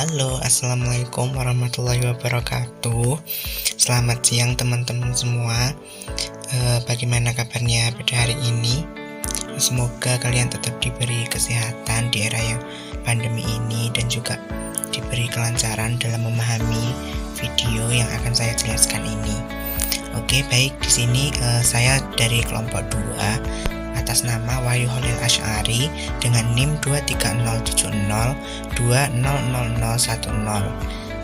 Halo, assalamualaikum warahmatullahi wabarakatuh. Selamat siang teman-teman semua. Bagaimana kabarnya pada hari ini? Semoga kalian tetap diberi kesehatan di era yang pandemi ini dan juga diberi kelancaran dalam memahami video yang akan saya jelaskan ini. Oke, baik, di sini saya dari kelompok 2 atas nama Wahyu Holil Asy'ari dengan NIM 23070200010.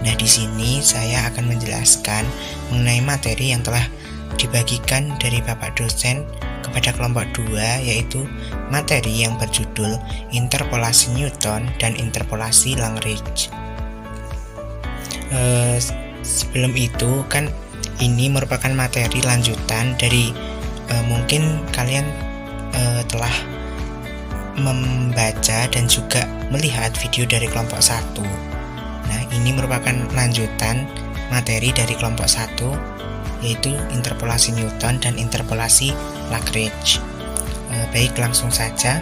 Nah, di sini saya akan menjelaskan mengenai materi yang telah dibagikan dari Bapak dosen kepada kelompok 2, yaitu materi yang berjudul Interpolasi Newton dan Interpolasi Lagrange. Sebelum itu kan ini merupakan materi lanjutan dari mungkin kalian telah membaca dan juga melihat video dari kelompok 1. Nah, ini merupakan lanjutan materi dari kelompok 1, yaitu interpolasi Newton dan interpolasi Lagrange. Baik, langsung saja.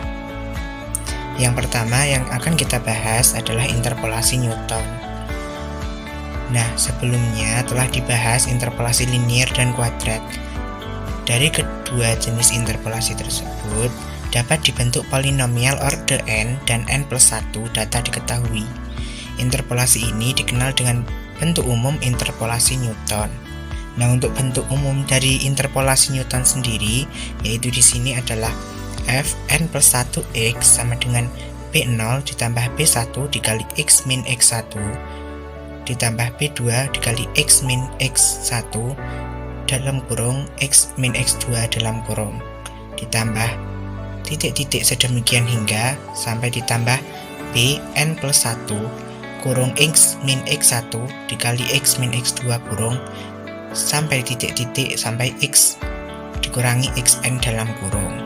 Yang pertama yang akan kita bahas adalah interpolasi Newton. Nah, sebelumnya telah dibahas interpolasi linier dan kuadrat. Dari kedua jenis interpolasi tersebut dapat dibentuk polinomial orde n dan n+1 data diketahui. Interpolasi ini dikenal dengan bentuk umum interpolasi Newton. Nah, untuk bentuk umum dari interpolasi Newton sendiri, yaitu di sini adalah fn+1x sama dengan b0 ditambah b1 dikali x min x1 ditambah b2 dikali x min x1 dalam kurung x min x2 dalam kurung ditambah titik-titik sedemikian hingga sampai ditambah bn+1 kurung x min x1 dikali x min x2 kurung sampai titik-titik sampai x dikurangi xn dalam kurung.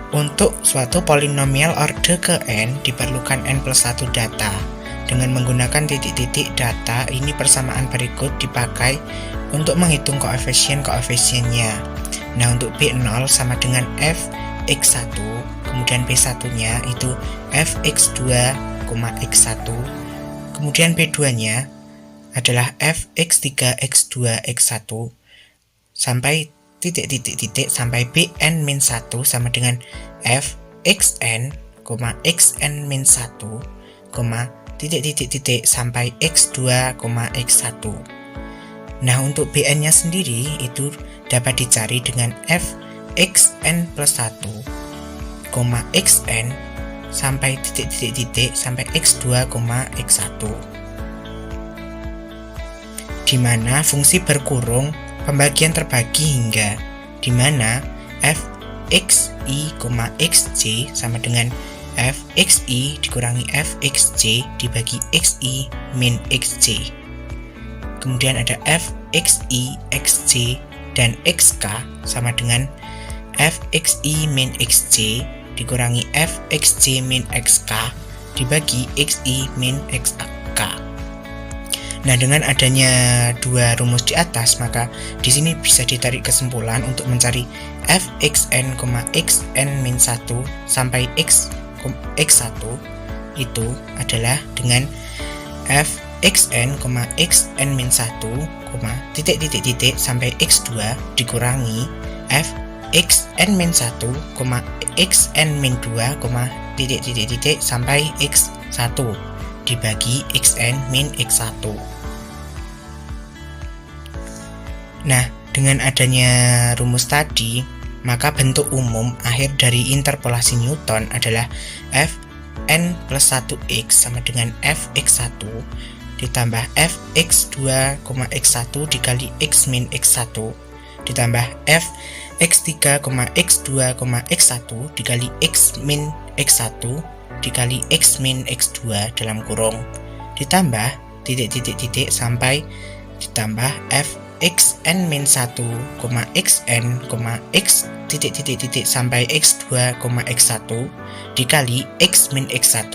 Untuk suatu polinomial orde ke n diperlukan n+1 data. Dengan menggunakan titik-titik data, ini persamaan berikut dipakai untuk menghitung koefisien-koefisiennya. Nah, untuk B0 sama dengan fx1, kemudian B1-nya itu fx2, x1, kemudian B2-nya adalah fx3, x2, x1, sampai titik-titik-titik sampai bn-1 sama dengan fxn, xn-1, titik-titik-titik sampai x2, x1. Nah, untuk bn nya sendiri itu dapat dicari dengan fxn+1, xn sampai titik-titik-titik sampai x2, x1, di mana fungsi berkurung pembagian terbagi hingga di mana fxi, xj sama dengan fxi dikurangi fxj dibagi xi min xj. Kemudian ada fxi, xj, dan xk sama dengan fxi min xj dikurangi fxj min xk dibagi xi min xk. Nah, dengan adanya dua rumus di atas, maka di sini bisa ditarik kesimpulan untuk mencari fxn, xn-1 sampai x1 itu adalah dengan fxn, xn-1, titik-titik-titik sampai x2 dikurangi fxn-1, xn-2, titik-titik-titik sampai x1 dibagi xn min x1. Nah, dengan adanya rumus tadi, maka bentuk umum akhir dari interpolasi Newton adalah fn+1x sama dengan fx1 ditambah fx2, x1 dikali x min x1 ditambah fx3, x2, x1 dikali x min x1 dikali x min x2 dalam kurung ditambah titik-titik-titik sampai ditambah fxn-1, xn, x titik-titik-titik sampai x2, x1 dikali x min x1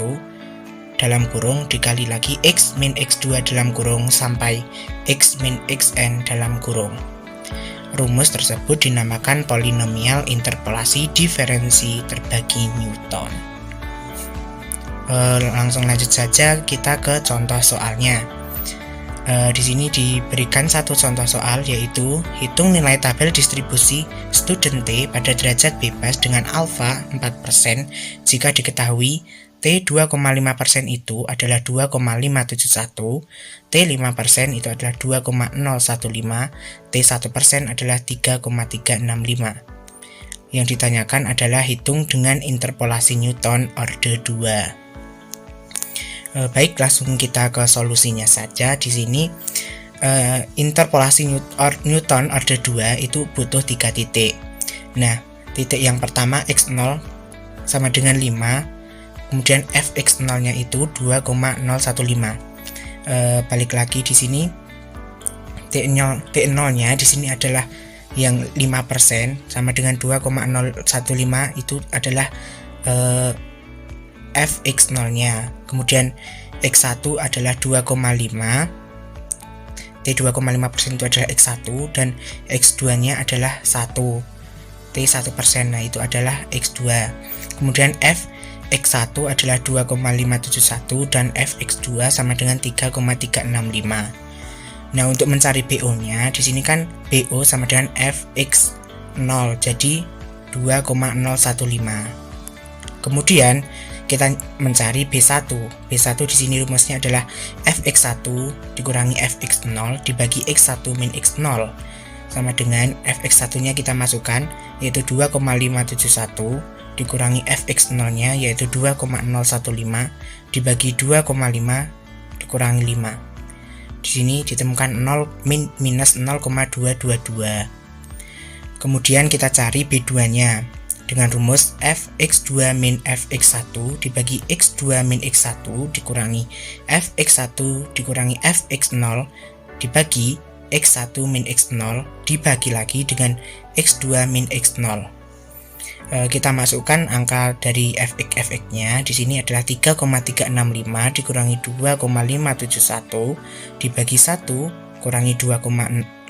dalam kurung dikali lagi x min x2 dalam kurung sampai x min xn dalam kurung. Rumus tersebut dinamakan polinomial interpolasi diferensi terbagi Newton. Langsung lanjut saja kita ke contoh soalnya. Di sini diberikan satu contoh soal, yaitu hitung nilai tabel distribusi student T pada derajat bebas dengan alfa 4% jika diketahui T 2,5% itu adalah 2,571, T 5% itu adalah 2,015, T 1% adalah 3,365. Yang ditanyakan adalah hitung dengan interpolasi Newton orde 2. Baik, langsung kita ke solusinya saja. Di sini interpolasi Newton orde 2 itu butuh 3 titik. Nah, titik yang pertama x0 sama dengan 5, kemudian fx0 nya itu 2,015. Balik lagi di sini t0 nya di sini adalah yang 5% sama dengan 2,015 itu adalah fx0 nya. Kemudian x1 adalah 2,5, T 2,5% itu adalah x1, dan x2 nya adalah 1, T 1%, nah itu adalah x2. Kemudian fx1 adalah 2,571 dan fx2 sama dengan 3,365. Nah, untuk mencari BO nya di sini kan BO sama dengan fx0, jadi 2,015. Kemudian kita mencari B1. B1 di sini rumusnya adalah fx1 dikurangi fx0 dibagi x1 min x0 sama dengan fx1 nya kita masukkan, yaitu 2,571 dikurangi fx0 nya, yaitu 2,015 dibagi 2,5 dikurangi 5. Di sini ditemukan 0 minus 0,222. Kemudian kita cari B2 nya dengan rumus fx2 min fx1 dibagi x2 min x1 dikurangi fx1 dikurangi fx0 dibagi x1 min x0 dibagi lagi dengan x2 min x0. Kita masukkan angka dari fx nya di sini adalah 3,365 dikurangi 2,571 dibagi 1 kurangi 2,5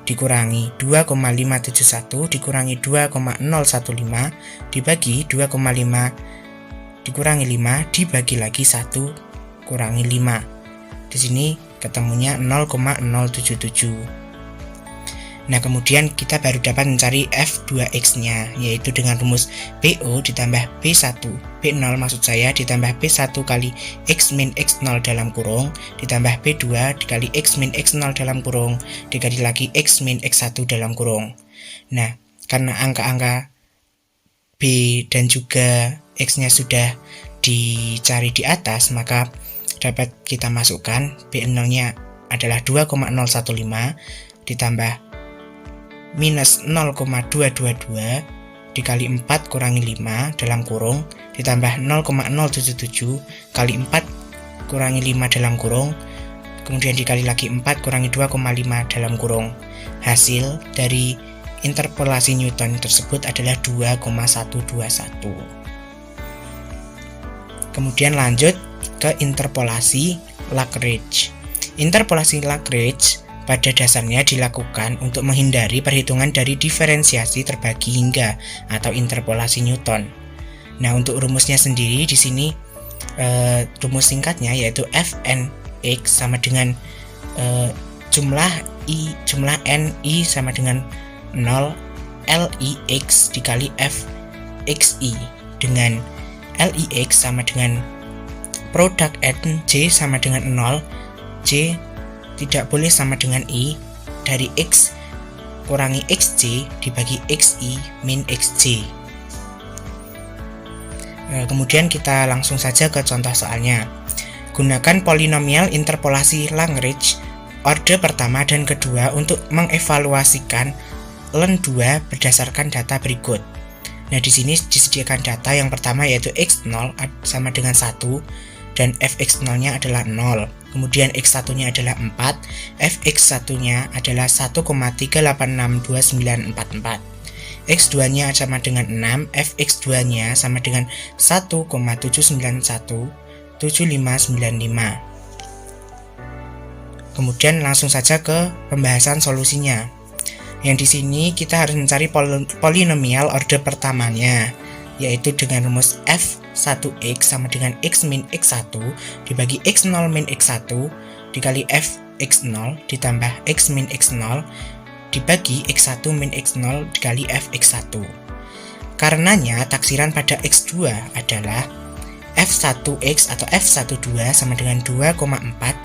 dikurangi 2,571 dikurangi 2,015 dibagi 2,5 dikurangi 5 dibagi lagi 1 kurangi 5. Di sini ketemunya 0,077. Nah, kemudian kita baru dapat mencari f2x nya, yaitu dengan rumus BO ditambah B1 B0 maksud saya ditambah B1 kali x min x0 dalam kurung ditambah B2 dikali x min x0 dalam kurung dikali lagi x min x1 dalam kurung. Nah, karena angka-angka B dan juga x nya sudah dicari di atas, maka dapat kita masukkan B0 nya adalah 2,015 ditambah minus 0,222 dikali 4 kurangi 5 dalam kurung ditambah 0,077 kali 4 kurangi 5 dalam kurung, kemudian dikali lagi 4 kurangi 2,5 dalam kurung. Hasil dari interpolasi Newton tersebut adalah 2,121. Kemudian lanjut ke interpolasi Lagrange. Interpolasi Lagrange pada dasarnya dilakukan untuk menghindari perhitungan dari diferensiasi terbagi hingga atau interpolasi Newton. Nah, untuk rumusnya sendiri di sini rumus singkatnya yaitu Fnx sama dengan jumlah ni sama dengan 0 Lix dikali Fxi, dengan Lix sama dengan produk Nj sama dengan 0, J tidak boleh sama dengan I dari X kurangi XJ dibagi XI min XJ. Kemudian kita langsung saja ke contoh soalnya. Gunakan polinomial interpolasi Lagrange orde pertama dan kedua untuk mengevaluasikan len 2 berdasarkan data berikut. Nah, di sini disediakan data yang pertama yaitu x0 sama dengan 1 dan fx0-nya adalah 0. Kemudian x1-nya adalah 4, fx1-nya adalah 1,3862944. x2-nya sama dengan 6, fx2-nya sama dengan 1,7917595. Kemudian langsung saja ke pembahasan solusinya. Yang di sini kita harus mencari polinomial orde pertamanya. yaitu dengan rumus F1X sama dengan X min X1 dibagi X0 min X1 dikali Fx0 ditambah X min X0 dibagi X1 min X0 dikali Fx1. Karenanya taksiran pada X2 adalah F1X atau F12 sama dengan 2,4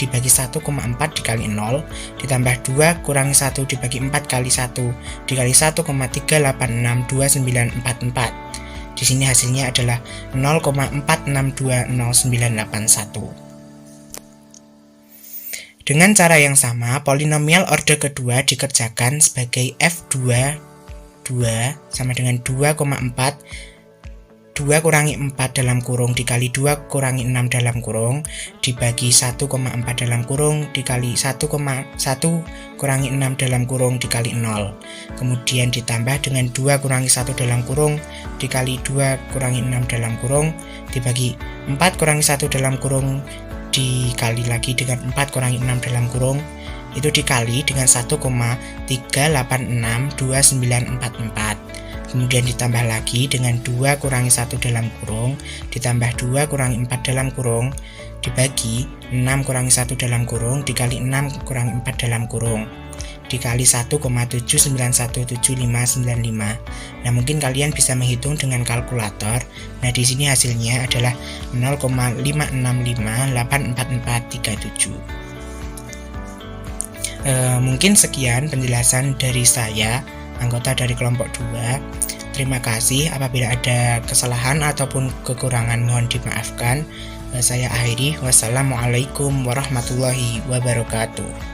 dibagi 1,4 dikali 0 ditambah 2 kurangi 1 dibagi 4 kali 1 dikali 1,3862944. Di sini hasilnya adalah 0,462981. Dengan cara yang sama, polinomial order kedua dikerjakan sebagai F22 sama dengan 2,4 2 kurangi 4 dalam kurung dikali 2 kurangi 6 dalam kurung dibagi 1,4 dalam kurung dikali 1,1 kurangi 6 dalam kurung dikali 0. Kemudian ditambah dengan 2 kurangi 1 dalam kurung dikali 2 kurangi 6 dalam kurung dibagi 4 kurangi 1 dalam kurung dikali lagi dengan 4 kurangi 6 dalam kurung, itu dikali dengan 1,3862944. Kemudian ditambah lagi dengan 2 kurangi 1 dalam kurung ditambah 2 kurangi 4 dalam kurung dibagi 6 kurangi 1 dalam kurung dikali 6 kurangi 4 dalam kurung dikali 1,7917595. Nah, mungkin kalian bisa menghitung dengan kalkulator. Nah, di sini hasilnya adalah 0,5658437. Mungkin sekian penjelasan dari saya, anggota dari kelompok 2. Terima kasih. Apabila ada kesalahan ataupun kekurangan mohon dimaafkan. Saya akhiri. Wassalamualaikum warahmatullahi wabarakatuh.